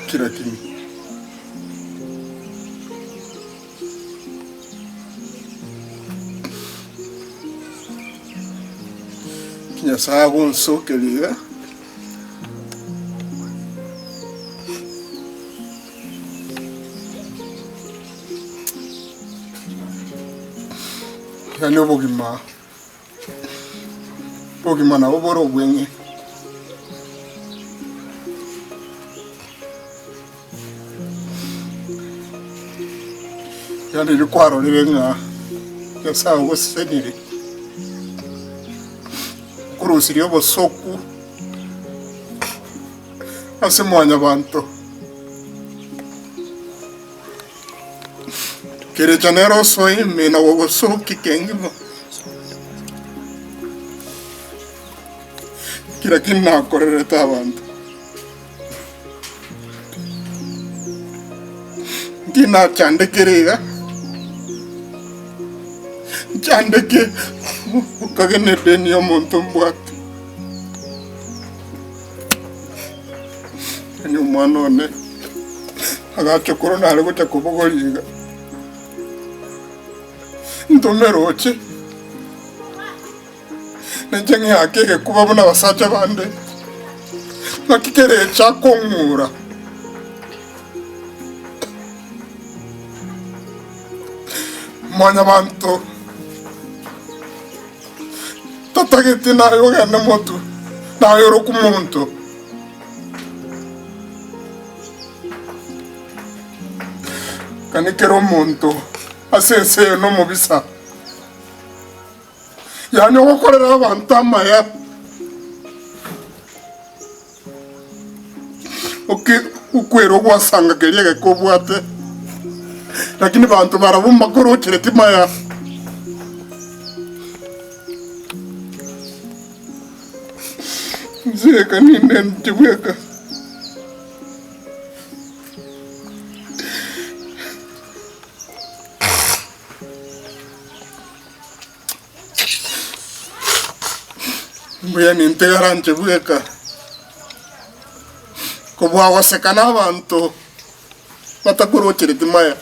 kila kitu. Nyasaye gonsokeria yani obogima na oboro obwenge yani likwaro libenga Nyasaye gosenire kurusiri obosoku ase mwanya bantu kere janero soy mena wogosoki kengimo kira kinna korereta abantu ndina chandekerega chandeke ukagene deni omuntu mbwate ni umwana one agachokoro nale gocha kubogoliga ndomeroche nenjengi akeke kuba bona basacha bande nakikere chakongura mwanya bantu tatageti nayo gane motu nayo roku muntu kanikero muntu asese no mubisa yani okorera abantu amaya ukwero gwasanga geriye kobwate lakini bantu barabumba korokere timaya zeka ninde ntibweka mbuya nintegaranje bweka kubwa wasekana abantu batakurokere timaya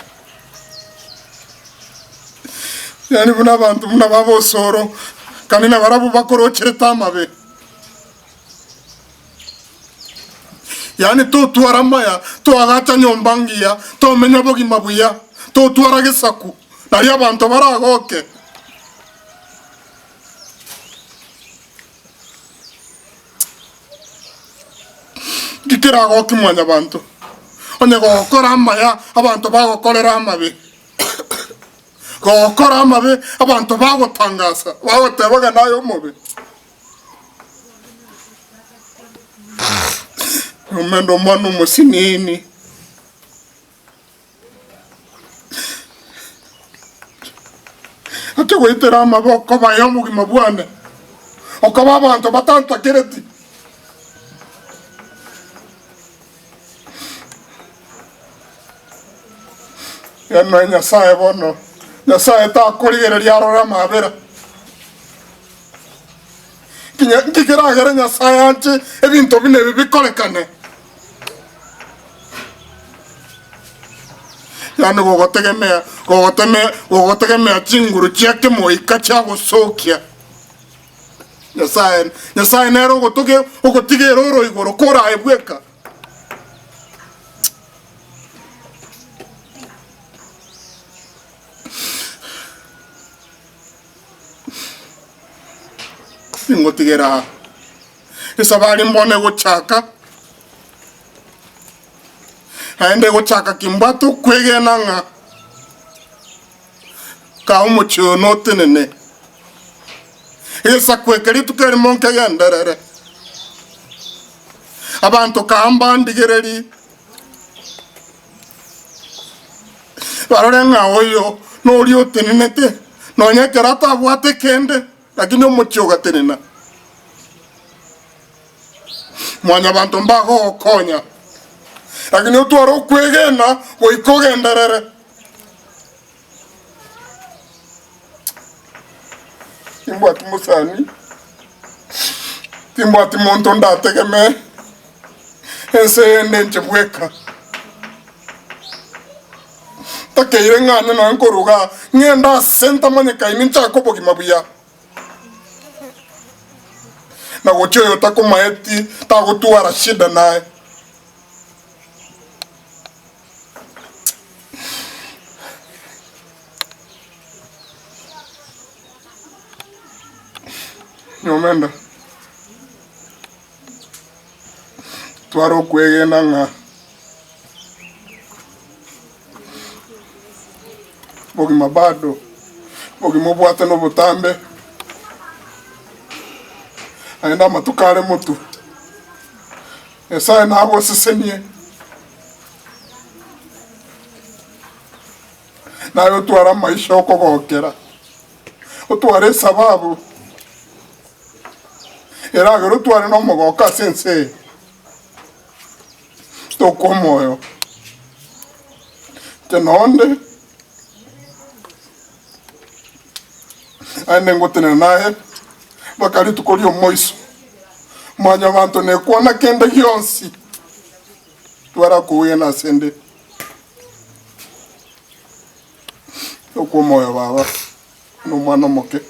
yani buna abantu buna babosoro kandi nabarabu bakorokere tamabe yani to tuaramaya to agacha nyombangia to menya bogi mabuya to tuarage saku nari abantu baragoke dikira goki mwanya abantu onye gokora amaya abantu bagokorera amabe gokora amabe abantu bagotangasa bagotebaga nayo mobe umendo manu musinini ate goitera amaboko bayomugi mabwane okaba abantu batanta kereti yana Nyasaye bono Nyasaye takorigereria arora mabera kikiragera Nyasaye anje ebintu bine bikorekane yani gogotegemea chinguru chiake moika chia gosokia Nyasaye nero ogotigera oro igoro kora ebweka ngotigera isabari mbone gochaka haende gochaka kimbato kwegena nga ka umuchono tenene esa kwekeri tukeri monke yandarere abantu kamba ndigereri barore nga oyo no rio tenene te no nyekera tabwate kende lakini umuchoga tenena mwanya bantu mbago okonya lakini utwaro kwegena goikogenderere timbwati musani timbwati muntu ndategeme ese ende nchebweka takeire ng'ane no nkoruga ng'enda senta manye kaini nchako bogima buya na gochoyo takomaeti tagotwara shida naye nyomenda twaro kwegena ng'a bogima bado bogima obwate no butambe aenda matukare mutu esaye nabo sesenie nayo twara maisha okogokera otware sababu eragero tware no mogoka sense tokomoyo tenonde aende ngotene naye bakari tukori omoiso mwanya bantu nekuona kende gionsi twara kuye na sende okumoyo baba no mwana moke